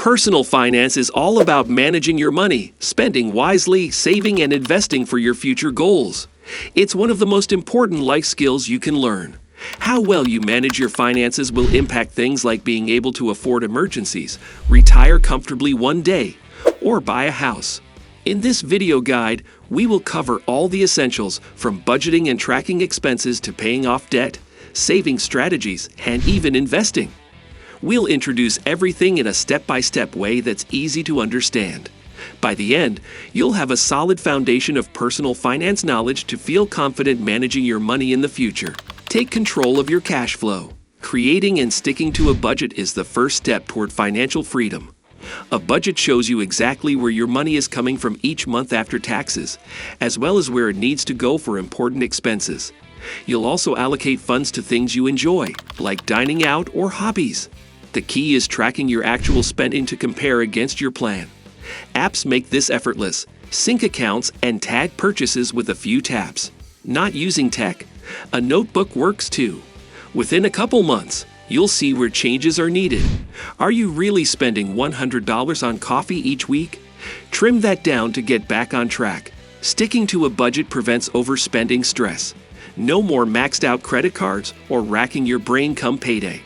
Personal finance is all about managing your money, spending wisely, saving, and investing for your future goals. It's one of the most important life skills you can learn. How well you manage your finances will impact things like being able to afford emergencies, retire comfortably one day, or buy a house. In this video guide, we will cover all the essentials from budgeting and tracking expenses to paying off debt, saving strategies, and even investing. We'll introduce everything in a step-by-step way that's easy to understand. By the end, you'll have a solid foundation of personal finance knowledge to feel confident managing your money in the future. Take control of your cash flow. Creating and sticking to a budget is the first step toward financial freedom. A budget shows you exactly where your money is coming from each month after taxes, as well as where it needs to go for important expenses. You'll also allocate funds to things you enjoy, like dining out or hobbies. The key is tracking your actual spending to compare against your plan. Apps make this effortless. Sync accounts and tag purchases with a few taps. Not using tech? A notebook works too. Within a couple months, you'll see where changes are needed. Are you really spending $100 on coffee each week? Trim that down to get back on track. Sticking to a budget prevents overspending stress. No more maxed out credit cards or racking your brain come payday.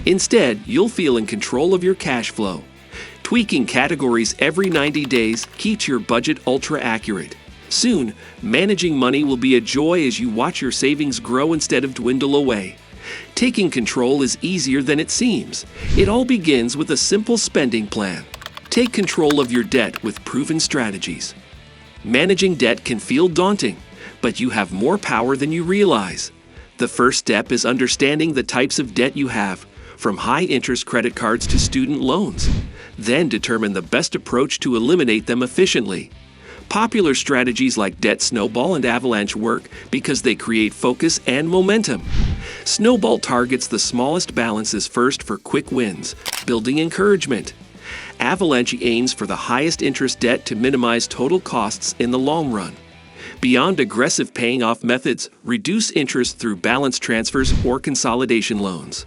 Instead, you'll feel in control of your cash flow. Tweaking categories every 90 days keeps your budget ultra accurate. Soon, managing money will be a joy as you watch your savings grow instead of dwindle away. Taking control is easier than it seems. It all begins with a simple spending plan. Take control of your debt with proven strategies. Managing debt can feel daunting, but you have more power than you realize. The first step is understanding the types of debt you have, from high-interest credit cards to student loans. Then determine the best approach to eliminate them efficiently. Popular strategies like debt snowball and avalanche work because they create focus and momentum. Snowball targets the smallest balances first for quick wins, building encouragement. Avalanche aims for the highest interest debt to minimize total costs in the long run. Beyond aggressive paying off methods, reduce interest through balance transfers or consolidation loans.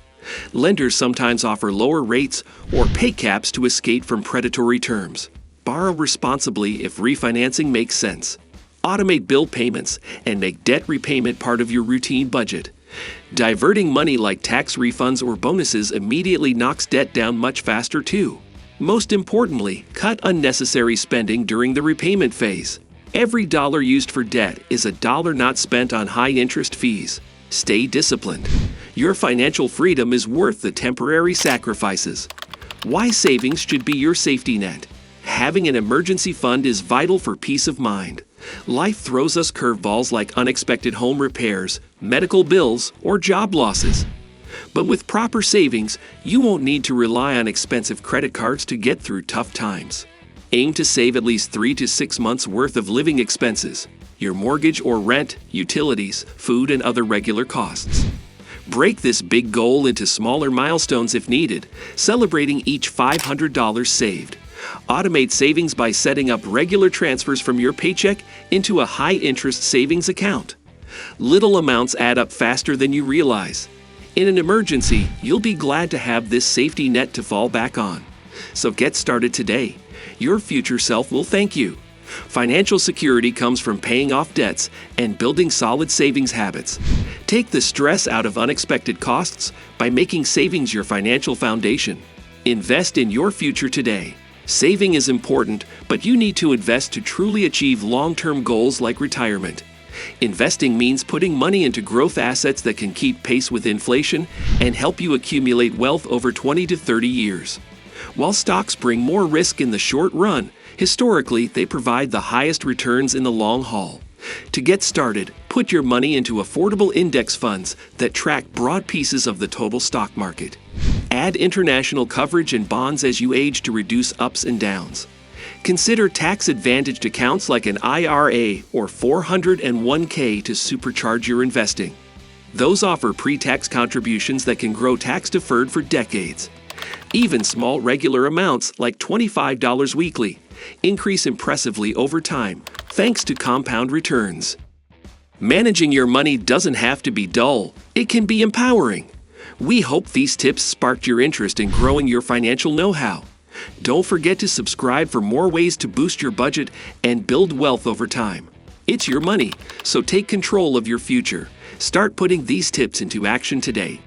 Lenders sometimes offer lower rates or pay caps to escape from predatory terms. Borrow responsibly if refinancing makes sense. Automate bill payments and make debt repayment part of your routine budget. Diverting money like tax refunds or bonuses immediately knocks debt down much faster too. Most importantly, cut unnecessary spending during the repayment phase. Every dollar used for debt is a dollar not spent on high-interest fees. Stay disciplined. Your financial freedom is worth the temporary sacrifices. Why savings should be your safety net. Having an emergency fund is vital for peace of mind. Life throws us curveballs like unexpected home repairs, medical bills, or job losses. But with proper savings, you won't need to rely on expensive credit cards to get through tough times. Aim to save at least 3 to 6 months' worth of living expenses, your mortgage or rent, utilities, food, and other regular costs. Break this big goal into smaller milestones if needed, celebrating each $500 saved. Automate savings by setting up regular transfers from your paycheck into a high-interest savings account. Little amounts add up faster than you realize. In an emergency, you'll be glad to have this safety net to fall back on. So get started today. Your future self will thank you. Financial security comes from paying off debts and building solid savings habits. Take the stress out of unexpected costs by making savings your financial foundation. Invest in your future today. Saving is important, but you need to invest to truly achieve long-term goals like retirement. Investing means putting money into growth assets that can keep pace with inflation and help you accumulate wealth over 20 to 30 years. While stocks bring more risk in the short run, historically they provide the highest returns in the long haul. To get started, put your money into affordable index funds that track broad pieces of the total stock market. Add international coverage and bonds as you age to reduce ups and downs. Consider tax-advantaged accounts like an IRA or 401k to supercharge your investing. Those offer pre-tax contributions that can grow tax-deferred for decades. Even small regular amounts like $25 weekly increase impressively over time thanks to compound returns. Managing your money doesn't have to be dull. It can be empowering. We hope these tips sparked your interest in growing your financial know-how. Don't forget to subscribe for more ways to boost your budget and build wealth over time. It's your money, so take control of your future. Start putting these tips into action today.